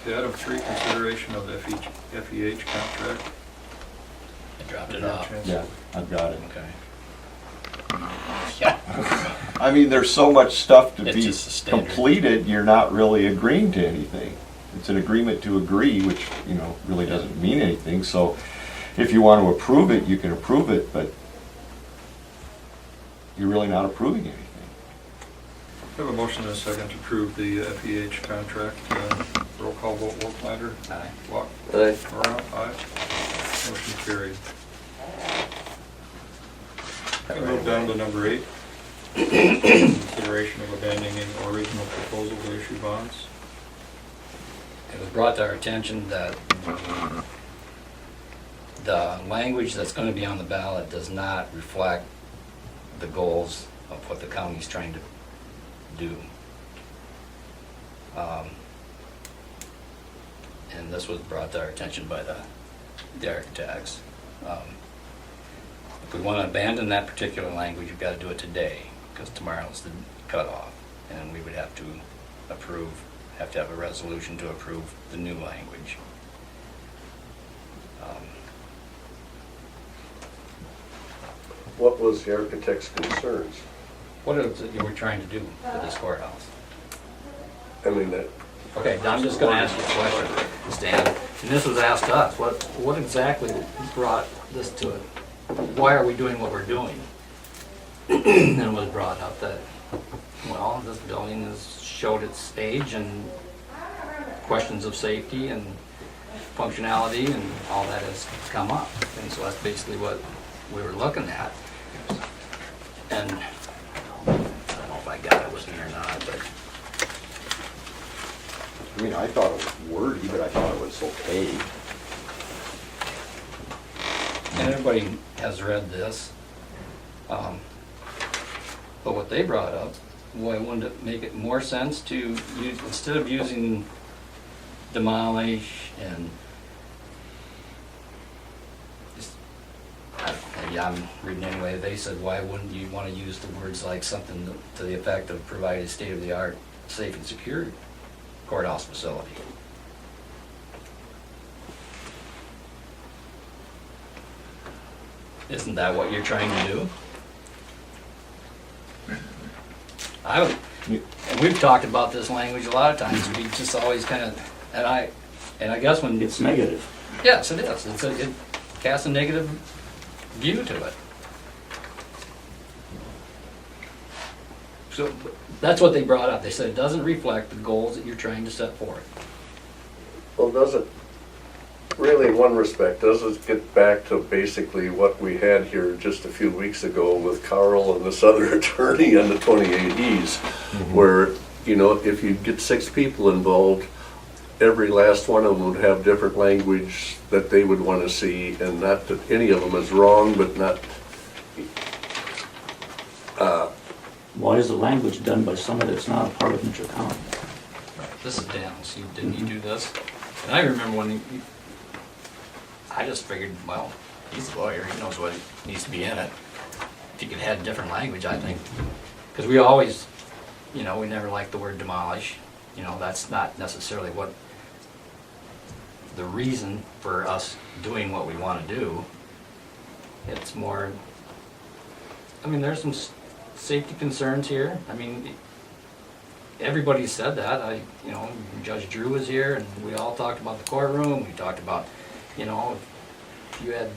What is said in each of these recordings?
Okay, item 3, consideration of FEH contract. I dropped it off. Yeah, I've got it. Okay. Yeah. I mean, there's so much stuff to It's be just a standard. completed, you're not really agreeing to anything. It's an agreement to agree, which, you know, really doesn't mean anything. So if you want to approve it, you can approve it, but you're really not approving anything. We have a motion and a second to approve the FEH contract. Roll call vote, Wolflander. Aye. Walk. Aye. Morano. Aye. Motion carried. We move down to number 8. Consideration of abandoning any original proposal to issue bonds. It was brought to our attention that the language that's going to be on the ballot does not reflect the goals of what the county's trying to do. And this was brought to our attention by the architects. If we want to abandon that particular language, we've got to do it today, because tomorrow's the cutoff, and we would have to have a resolution to approve the new language. What was the architect's concerns? What is it you were trying to do with this courthouse? I mean, that, Okay, I'm just gonna ask you a question, Stan, and this was asked us, what exactly brought this to it? Why are we doing what we're doing? And it was brought up that, well, this building has showed its age and questions of safety and functionality and all that has come up. And so that's basically what we were looking at. And I don't know if I got it with me or not, but I mean, I thought it was wordy, but I thought it was okay. and everybody has read this. But what they brought up, why wouldn't it make it more sense to use, instead of using demolish and just, maybe I'm reading anyway, they said, why wouldn't you want to use the words like something to the effect of provide a state-of-the-art, safe and secure courthouse facility? Isn't that what you're trying to do? And we've talked about this language a lot of times. We just always kind of, and I guess when It's negative. yes, it is. It casts a negative view to it. So that's what they brought up. They said it doesn't reflect the goals that you're trying to set forth. well, does it, really in one respect, does it get back to basically what we had here just a few weeks ago with Carl and this other attorney on the 28Es, where, you know, if you get 6 people involved, every last one of them would have different language that they would want to see, and not that any of them is wrong, but not, Why is the language done by someone that's not a part of Mitchell County? This is Dennis. Didn't you do this? And I remember when I just figured, well, he's a lawyer. He knows what needs to be in it. If you could have different language, I think. Because we always, you know, we never liked the word demolish. You know, that's not necessarily what the reason for us doing what we want to do. It's more, I mean, there's some safety concerns here. I mean, everybody said that. You know, Judge Drew was here, and we all talked about the courtroom. We talked about, you know, if you had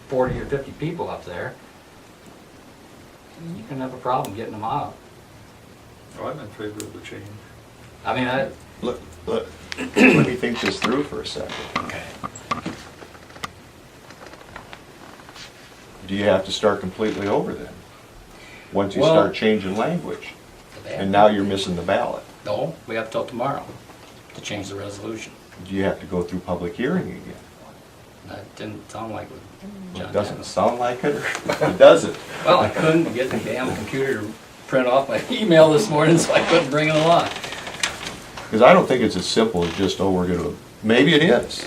40 or 50 people up there, you can have a problem getting them out. Oh, I'm in favor of the change. I mean, Look, let me think this through for a second. okay. Do you have to start completely over then? Once you Well- start changing language, and now you're missing the ballot. No, we have till tomorrow to change the resolution. Do you have to go through public hearing again? That didn't sound like what John It doesn't Dennis. sound like it, or it doesn't? Well, I couldn't get the damn computer to print off my email this morning, so I couldn't bring it along. Because I don't think it's as simple as just, oh, we're gonna, maybe it is.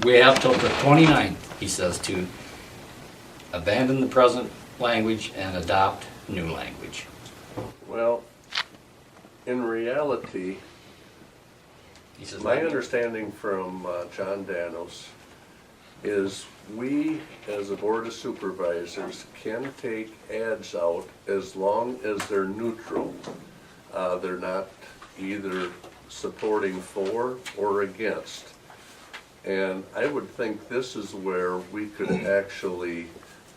We have till the 29th, he says, to abandon the present language and adopt new language. well, in reality, He says, My "Let me-" understanding from John Danos is we, as a Board of Supervisors, can take ads out as long as they're neutral. They're not either supporting for or against. And I would think this is where we could actually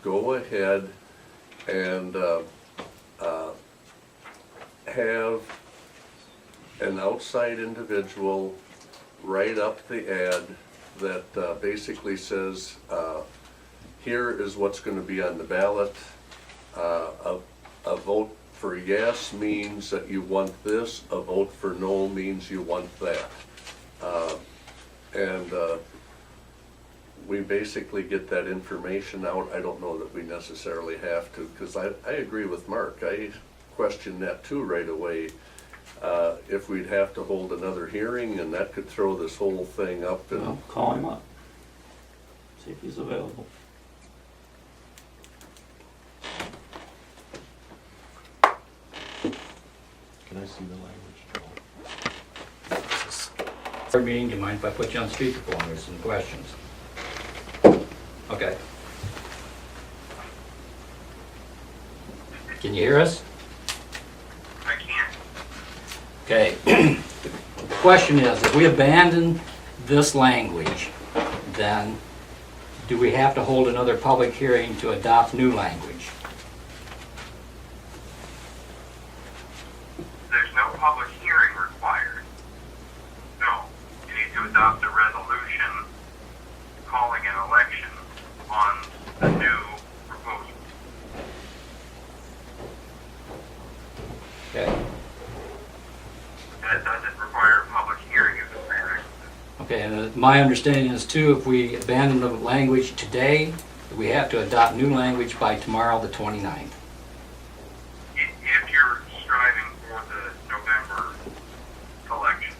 go ahead and have an outside individual write up the ad that basically says, here is what's going to be on the ballot. A vote for yes means that you want this, a vote for no means you want that. And we basically get that information out. I don't know that we necessarily have to, because I agree with Mark. I question that too right away. If we'd have to hold another hearing, and that could throw this whole thing up. And Well, call him up. See if he's available. Can I see the language, Joel? Third meeting, do you mind if I put you on speakerphone? There's some questions. Okay. Can you hear us? I can't. Okay. The question is, if we abandon this language, then do we have to hold another public hearing to adopt new language? There's no public hearing required. No, you need to adopt a resolution calling an election on a new proposal. Okay. And it doesn't require a public hearing as a prerequisite. Okay, and my understanding is too, if we abandon the language today, we have to adopt new language by tomorrow, the 29th. If you're striving for the November election,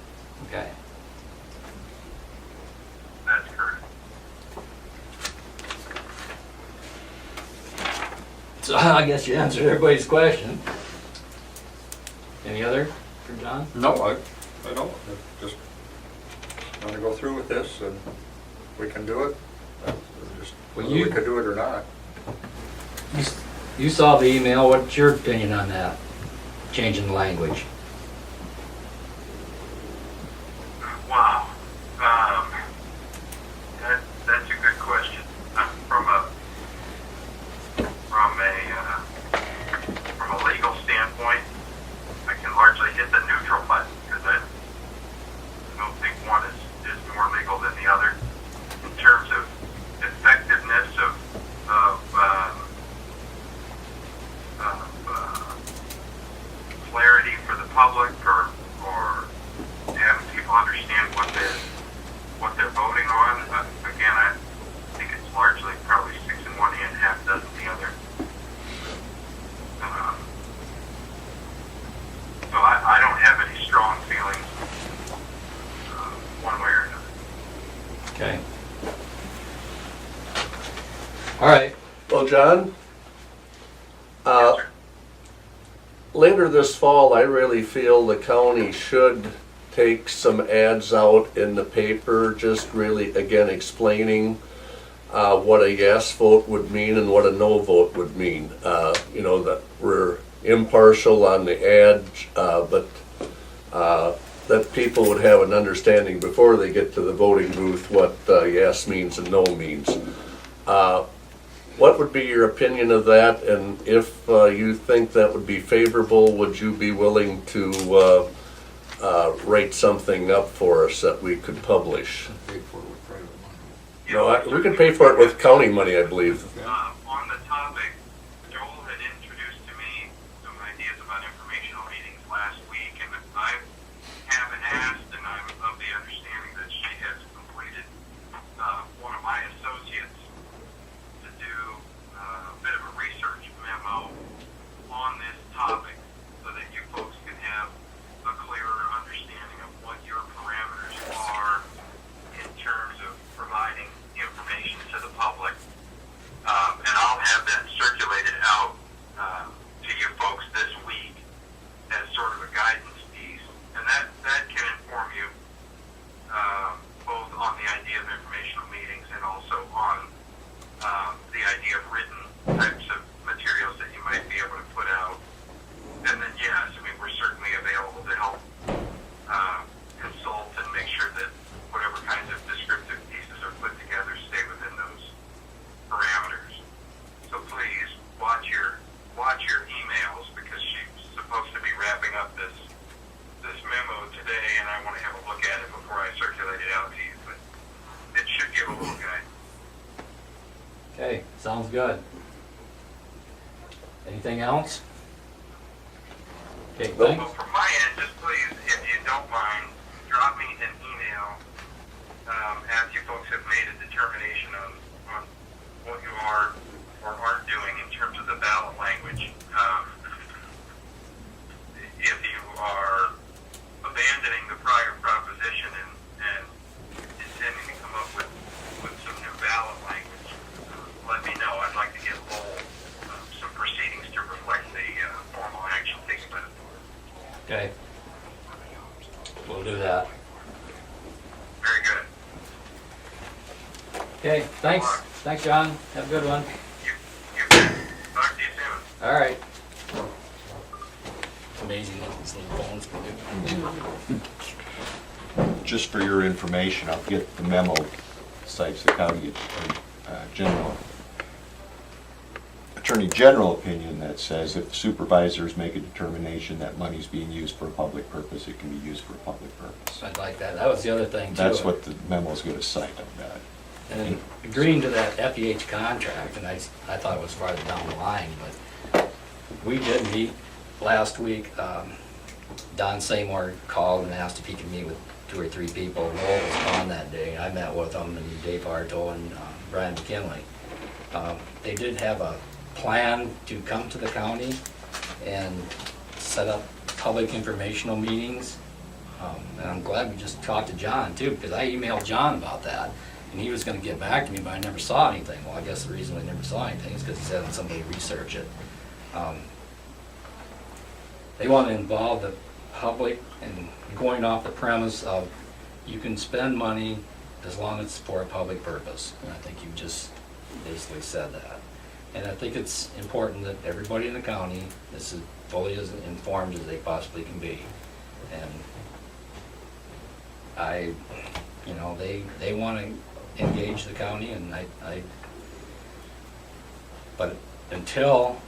Okay. that's correct. So I guess you answered everybody's question. Any other for John? No, I don't. I just want to go through with this, and we can do it. Just Well, whether we could do it or not. You saw the email, what's your opinion on that? Changing the language? Wow. That's a good question. From a legal standpoint, I can largely hit the neutral button because I don't think one is more legal than the other. In terms of effectiveness of clarity for the public, or having people understand what they're voting on. Again, I think it's largely probably 6 in one hand, half dozen the other. So I don't have any strong feelings one way or another. Okay. All right. well, John, Yes, sir. later this fall, I really feel the county should take some ads out in the paper, just really, again, explaining what a yes vote would mean and what a no vote would mean. You know, that we're impartial on the ad, but that people would have an understanding before they get to the voting booth what yes means and no means. What would be your opinion of that? And if you think that would be favorable, would you be willing to write something up for us that we could publish? No, we can pay for it with county money, I believe. On the topic, Joel had introduced to me some ideas about informational meetings last week, and I haven't asked, and I'm of the understanding that she has completed one of my associates to do a bit of a research memo on this topic so that you folks can have a clearer understanding of what your parameters are in terms of providing information to the public. And sounds good. Anything else? Okay, Nope. thanks. Well, from my end, just please, if you don't mind, drop me an email after you folks have made a determination on what you are or aren't doing in terms of the ballot language. If you are abandoning the prior proposition and intending to come up with some new ballot language, let me know. I'd like to get some proceedings to reflect the formal action taken by the board. Okay. We'll do that. Very good. Okay, thanks. Thanks, John. Have a good one. You bet. Talk to you soon. All right. It's amazing what these little phones can do. Just for your information, I'll get the memo, cites the county Attorney General opinion that says if supervisors make a determination that money's being used for a public purpose, it can be used for a public purpose. I'd like that. That was the other thing, too. That's what the memo's gonna cite on that. And agreeing to that FEH contract, and I thought it was farther down the line, but we did meet last week. Don Seymour called and asked if he could meet with 2 or 3 people. Noel was gone that day. I met with him, and Dave Arto and Brian McKinley. They did have a plan to come to the county and set up public informational meetings. And I'm glad we just talked to John too, because I emailed John about that, and he was gonna get back to me, but I never saw anything. Well, I guess the reason I never saw anything is because he's having somebody research it. They want to involve the public and going off the premise of you can spend money as long as it's for a public purpose. And I think you just basically said that. And I think it's important that everybody in the county is as fully as informed as they possibly can be. And they want to engage the county, and but until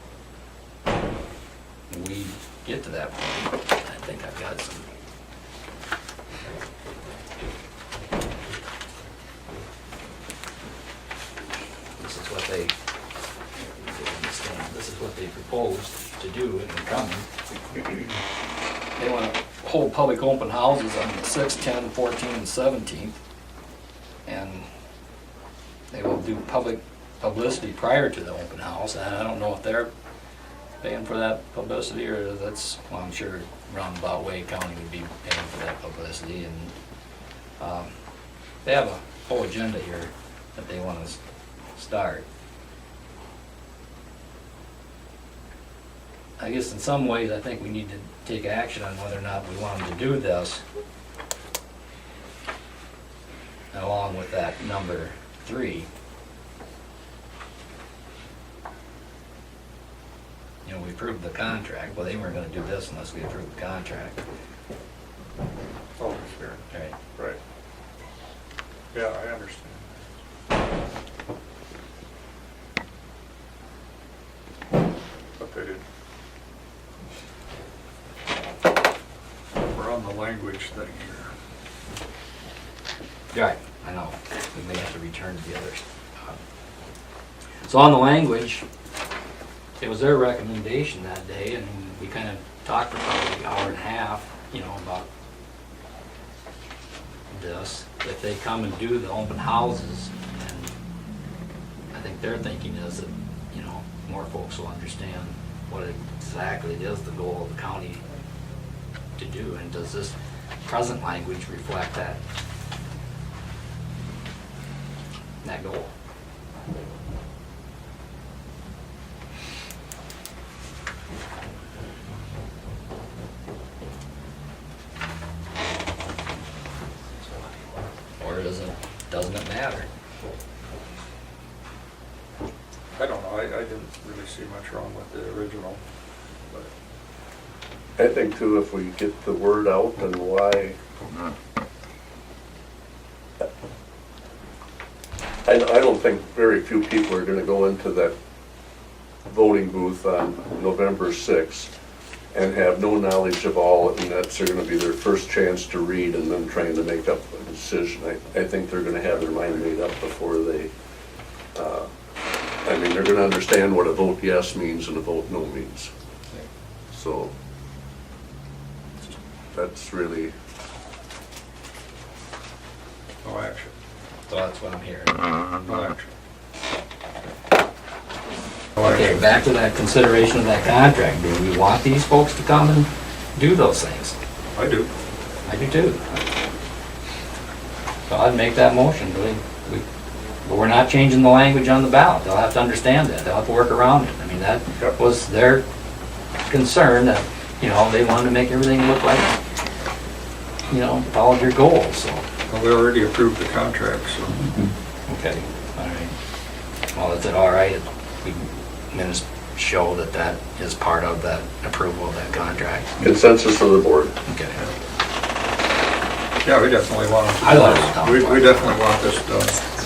we get to that point, I think I've got some. This is what they, this is what they proposed to do in the coming. They want to hold public open houses on the 6th, 10, 14, and 17th. And they will do public publicity prior to the open house. And I don't know if they're paying for that publicity, or that's, well, I'm sure roundabout way county would be paying for that publicity. And they have a whole agenda here that they want to start. I guess in some ways, I think we need to take action on whether or not we want them to do this, along with that number 3. You know, we approved the contract. Well, they weren't gonna do this unless we approved the contract. Oh, sure. Right. Right. Yeah, I understand. But they didn't. We're on the language thing here. Right, I know. We may have to return to the others. So on the language, it was their recommendation that day, and we kind of talked for probably an hour and a half, about this. If they come and do the open houses, and I think their thinking is that, more folks will understand what exactly it is the goal of the county to do, and does this present language reflect that goal? Or doesn't it matter? I don't know, I didn't really see much wrong with the original, but I think too, if we get the word out and why. I don't think very few people are gonna go into that voting booth on November 6th and have no knowledge of all, and that's gonna be their first chance to read and then trying to make up a decision. I think they're gonna have their mind made up before they, I mean, they're gonna understand what a vote yes means and a vote no means. So, that's really, No action. So that's what I'm hearing. No action. No Okay, action. back to that consideration of that contract. Do we want these folks to come and do those things? I do. I do too. So I'd make that motion. But we're not changing the language on the ballot. They'll have to understand that. They'll have to work around it. I mean, that Yep. was their concern, that, you know, they wanted to make everything look like, you know, followed your goals, so. Well, we already approved the contract, so. Okay, all right. Well, is it all right if we minutes show that that is part of that approval of that contract? consensus of the board. Okay. Yeah, we definitely want to. I thought it was We definitely want this done.